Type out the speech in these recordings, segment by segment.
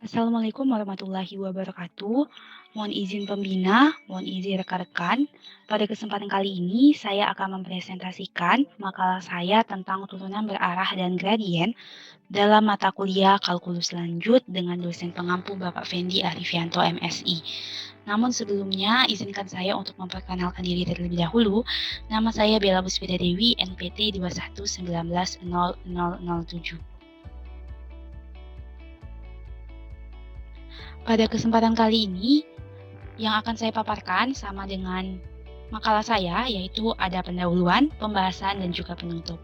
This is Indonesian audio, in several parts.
Assalamualaikum warahmatullahi wabarakatuh. Mohon izin pembina, mohon izin rekan-rekan. Pada kesempatan kali ini, saya akan mempresentasikan makalah saya tentang turunan berarah dan gradien dalam mata kuliah kalkulus lanjut dengan dosen pengampu Bapak Fendi Arifianto MSI. Namun sebelumnya, izinkan saya untuk memperkenalkan diri terlebih dahulu. Nama saya Bella Puspita Dewi, NPT 21190007. Pada kesempatan kali ini, yang akan saya paparkan sama dengan makalah saya, yaitu ada pendahuluan, pembahasan, dan juga penutup.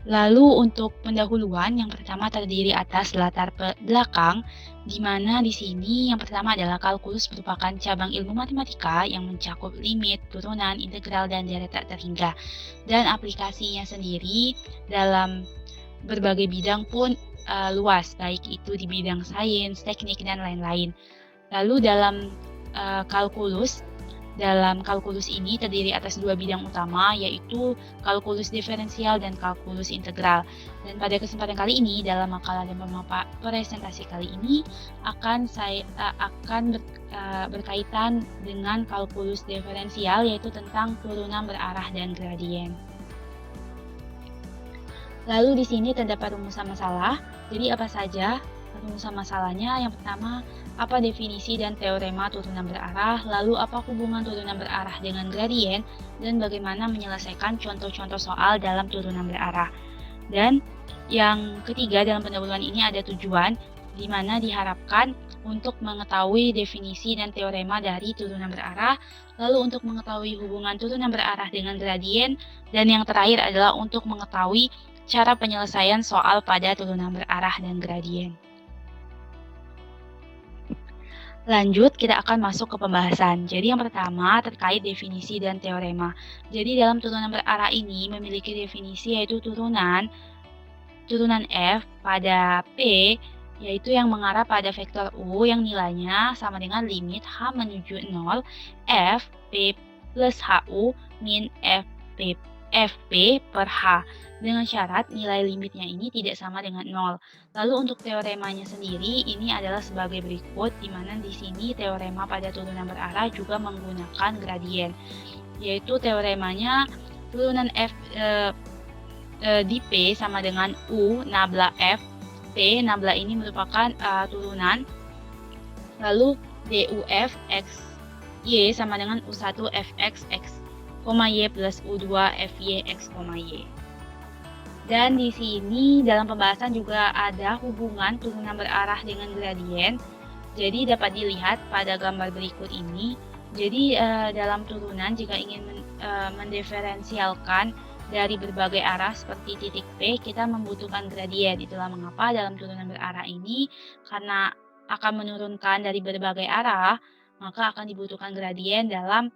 Lalu untuk pendahuluan, yang pertama terdiri atas latar belakang, di mana di sini yang pertama adalah kalkulus merupakan cabang ilmu matematika yang mencakup limit, turunan, integral, dan deret tak terhingga. Dan aplikasinya sendiri dalam berbagai bidang pun luas, baik itu di bidang sains, teknik, dan lain-lain. Lalu dalam kalkulus ini terdiri atas dua bidang utama, yaitu kalkulus diferensial dan kalkulus integral. Dan pada kesempatan kali ini, dalam makalah dan presentasi kali ini, akan berkaitan dengan kalkulus diferensial, yaitu tentang turunan berarah dan gradien. Lalu di sini terdapat rumusan masalah. Jadi apa saja rumusan masalahnya? Yang pertama, apa definisi dan teorema turunan berarah, lalu apa hubungan turunan berarah dengan gradien, dan bagaimana menyelesaikan contoh-contoh soal dalam turunan berarah. Dan yang ketiga dalam pendahuluan ini ada tujuan, di mana diharapkan untuk mengetahui definisi dan teorema dari turunan berarah, lalu untuk mengetahui hubungan turunan berarah dengan gradien, dan yang terakhir adalah untuk mengetahui cara penyelesaian soal pada turunan berarah dan gradien. Lanjut, kita akan masuk ke pembahasan. Jadi yang pertama terkait definisi dan teorema. Jadi dalam turunan berarah ini memiliki definisi yaitu turunan F pada P, yaitu yang mengarah pada vektor U yang nilainya sama dengan limit H menuju 0, F P plus HU min FP per H, dengan syarat nilai limitnya ini tidak sama dengan 0. Lalu untuk teoremanya sendiri ini adalah sebagai berikut, di mana di sini teorema pada turunan berarah juga menggunakan gradien, yaitu teoremanya turunan F di P sama dengan U nabla F. P nabla ini merupakan turunan, lalu DUF X Y sama dengan U1 Fx X, Y plus U2 Fy X, Y. Dan di sini dalam pembahasan juga ada hubungan turunan berarah dengan gradien. Jadi dapat dilihat pada gambar berikut ini. Jadi dalam turunan jika ingin mendiferensialkan dari berbagai arah seperti titik P, kita membutuhkan gradien. Itulah mengapa dalam turunan berarah ini, karena akan menurunkan dari berbagai arah, maka akan dibutuhkan gradien dalam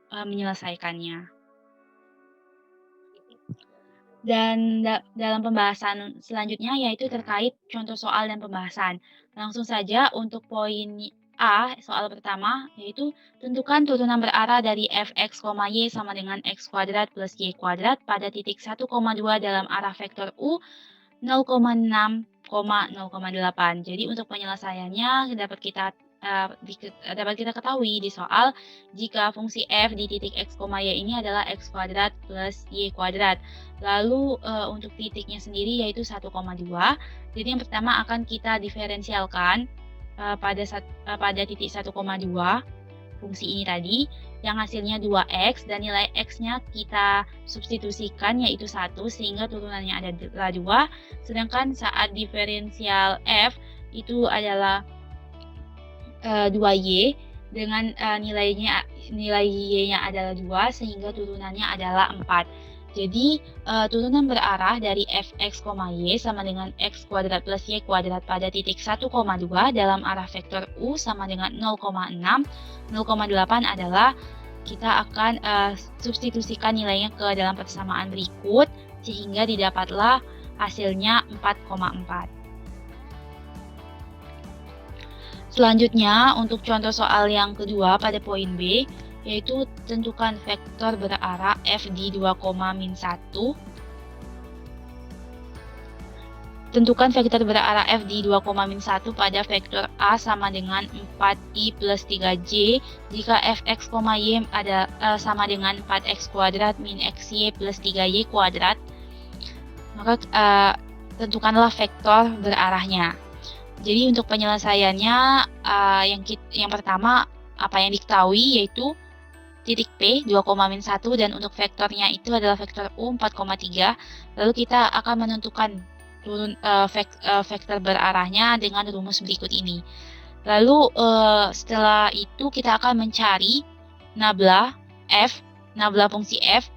menyelesaikannya. Dan dalam pembahasan selanjutnya yaitu terkait contoh soal dan pembahasan. Langsung saja untuk poin A, soal pertama, yaitu tentukan turunan berarah dari fx, y sama dengan x kuadrat plus y kuadrat pada titik 1,2 dalam arah vektor u 0,6, 0,8. Jadi untuk penyelesaiannya dapat kita ketahui di soal jika fungsi f di titik x, y ini adalah x kuadrat plus y kuadrat. Lalu untuk titiknya sendiri yaitu 1,2. Jadi yang pertama akan kita diferensialkan pada titik 1,2 fungsi ini tadi, yang hasilnya 2x dan nilai x-nya kita substitusikan yaitu 1 sehingga turunannya adalah 2, sedangkan saat diferensial f itu adalah 2y dengan nilai y-nya adalah 2 sehingga turunannya adalah 4. Jadi turunan berarah dari fx, y sama dengan x kuadrat plus y kuadrat pada titik 1,2 dalam arah vektor u sama dengan 0,6, 0,8 adalah kita akan substitusikan nilainya ke dalam persamaan berikut sehingga didapatlah hasilnya 4,4. Selanjutnya untuk contoh soal yang kedua pada poin B, yaitu tentukan vektor berarah f di 2, -1. Tentukan vektor berarah f di 2,-1 pada vektor A sama dengan 4i plus 3j jika fx, y ada sama dengan 4x kuadrat min xy plus 3y kuadrat. Maka tentukanlah vektor berarahnya. Jadi untuk penyelesaiannya yang pertama apa yang diketahui yaitu titik P 2,-1 dan untuk vektornya itu adalah vektor U 4,3. Lalu kita akan menentukan vektor berarahnya dengan rumus berikut ini. Lalu setelah itu kita akan mencari nabla fungsi f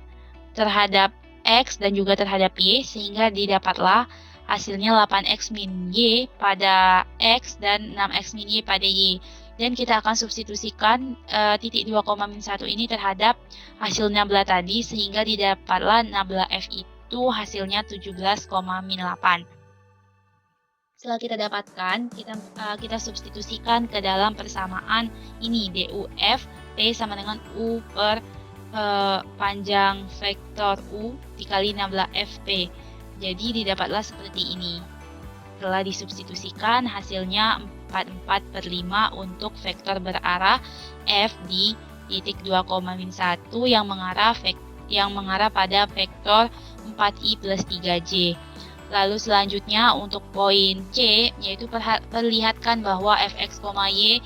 terhadap x dan juga terhadap y sehingga didapatlah hasilnya 8x min y pada x dan 6x min y pada y. Dan kita akan substitusikan titik 2,-1 ini terhadap hasil nabla tadi sehingga didapatlah nabla f itu hasilnya 17,-8. Setelah kita dapatkan, kita substitusikan ke dalam persamaan ini duf p sama dengan u per panjang vektor u dikali nabla fp. Jadi didapatlah seperti ini. Setelah disubstitusikan hasilnya 44/5 untuk vektor berarah f di titik 2,-1 yang mengarah pada vektor 4i plus 3j. Lalu selanjutnya untuk poin C yaitu perlihatkan bahwa fx, y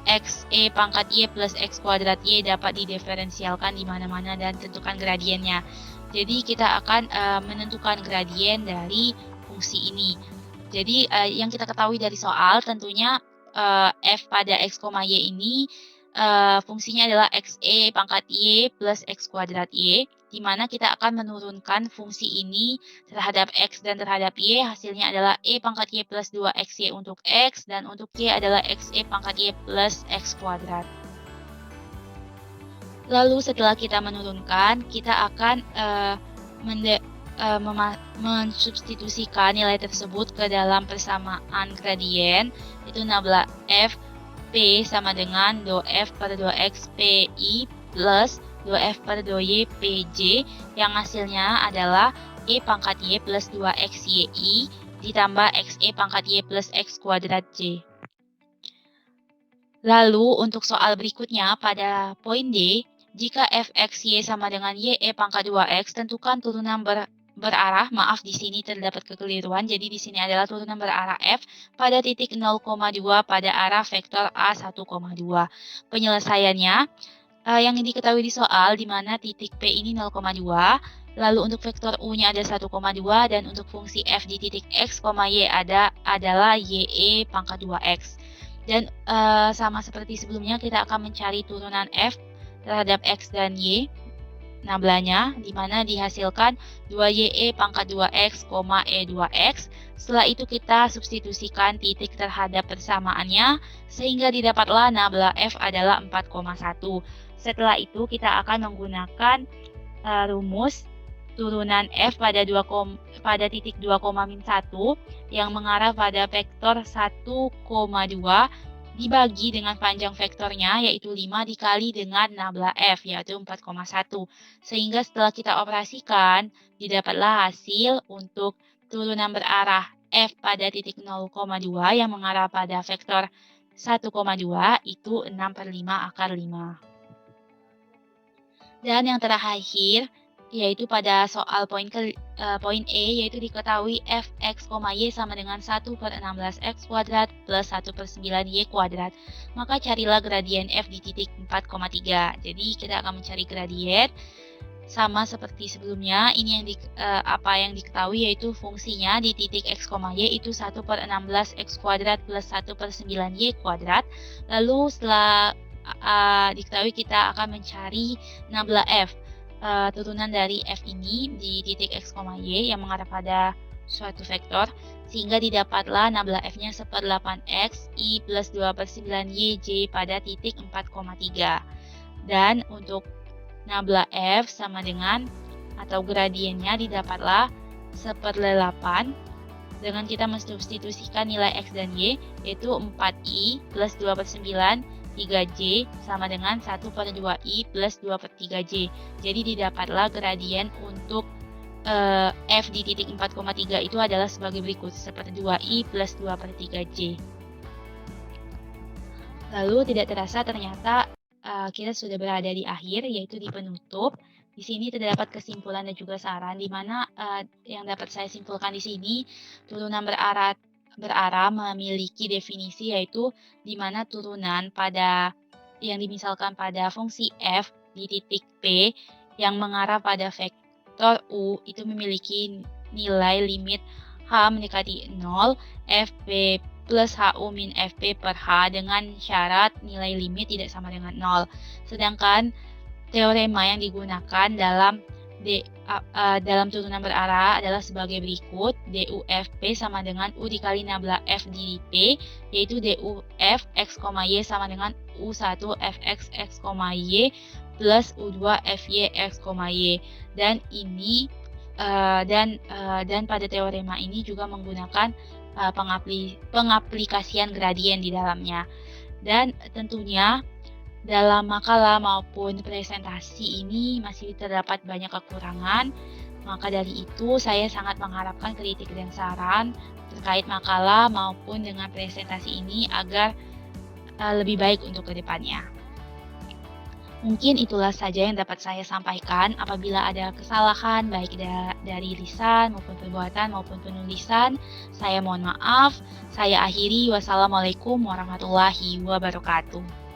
x e pangkat y plus x kuadrat y dapat didiferensialkan di mana-mana dan tentukan gradiennya. Jadi kita akan menentukan gradien dari fungsi ini. Jadi yang kita ketahui dari soal tentunya f pada x, y ini fungsinya adalah xe pangkat y plus x kuadrat y, di mana kita akan menurunkan fungsi ini terhadap x dan terhadap y, hasilnya adalah e pangkat y plus 2xy untuk x, dan untuk y adalah xe pangkat y plus x kuadrat. Lalu setelah kita menurunkan, kita akan mensubstitusikan nilai tersebut ke dalam persamaan gradien, yaitu nabla f P sama dengan do F per do X PI plus do F per do Y PJ yang hasilnya adalah E pangkat Y plus 2XYI ditambah XE pangkat Y plus X kuadrat J. Lalu untuk soal berikutnya pada poin D, jika fxy sama dengan YE pangkat 2x, tentukan turunan berarah, maaf di sini terdapat kekeliruan, jadi di sini adalah turunan berarah f pada titik 0,2 pada arah vektor A 1,2. Penyelesaiannya yang diketahui di soal di mana titik P ini 0,2, lalu untuk vektor U-nya ada 1,2 dan untuk fungsi f di titik x, y adalah YE pangkat 2x. Dan sama seperti sebelumnya kita akan mencari turunan f terhadap x dan y nablanya, di mana dihasilkan 2YE pangkat 2X, E 2X. Setelah itu kita substitusikan titik terhadap persamaannya, sehingga didapatlah nabla F adalah 4,1. Setelah itu kita akan menggunakan rumus turunan F pada titik 2,-1 yang mengarah pada vektor 1,2 dibagi dengan panjang vektornya yaitu 5 dikali dengan nabla F yaitu 4,1. Sehingga setelah kita operasikan didapatlah hasil untuk turunan berarah F pada titik 0,2 yang mengarah pada vektor 1,2 itu 6/5 akar 5. Dan yang terakhir yaitu pada soal poin E yaitu diketahui fx, y sama dengan 1/16x kuadrat plus 1/9y kuadrat. Maka carilah gradien f di titik 4,3. Jadi kita akan mencari gradien sama seperti sebelumnya. Ini apa yang diketahui yaitu fungsinya di titik x, y itu 1/16x kuadrat plus 1/9y kuadrat. Lalu setelah diketahui kita akan mencari nabla f. Turunan dari f ini di titik x, y yang mengarah pada suatu vektor, sehingga didapatlah nabla f-nya 1/8x i plus 2/9y j pada titik 4,3. Dan untuk nabla f sama dengan atau gradiennya didapatlah 1/8 dengan kita mensubstitusikan nilai x dan y yaitu 4i plus 2/9 3J sama dengan 1/2I plus 2/3J. Jadi didapatlah gradien untuk F di titik 4,3 itu adalah sebagai berikut, seperti 2I plus 2/3J. Lalu tidak terasa ternyata kita sudah berada di akhir, yaitu di penutup. Di sini terdapat kesimpulan dan juga saran, di mana yang dapat saya simpulkan di sini, turunan berarah memiliki definisi, yaitu di mana turunan pada yang dimisalkan pada fungsi f di titik P yang mengarah pada vektor U itu memiliki nilai limit H mendekati 0, Fp plus HU min Fp per H dengan syarat nilai limit tidak sama dengan 0. Sedangkan teorema yang digunakan dalam turunan berarah adalah sebagai berikut. DUFP sama dengan U dikali nabla F di P, yaitu DUF X, Y sama dengan U1 Fx X, Y plus U2 Fy X, Y. Dan ini dan pada teorema ini juga menggunakan pengaplikasian gradien di dalamnya. Dan tentunya dalam makalah maupun presentasi ini masih terdapat banyak kekurangan. Maka dari itu saya sangat mengharapkan kritik dan saran terkait makalah maupun dengan presentasi ini agar lebih baik untuk kedepannya. Mungkin itulah saja yang dapat saya sampaikan. Apabila ada kesalahan baik dari lisan maupun perbuatan maupun penulisan, saya mohon maaf. Saya akhiri. Wassalamualaikum warahmatullahi wabarakatuh.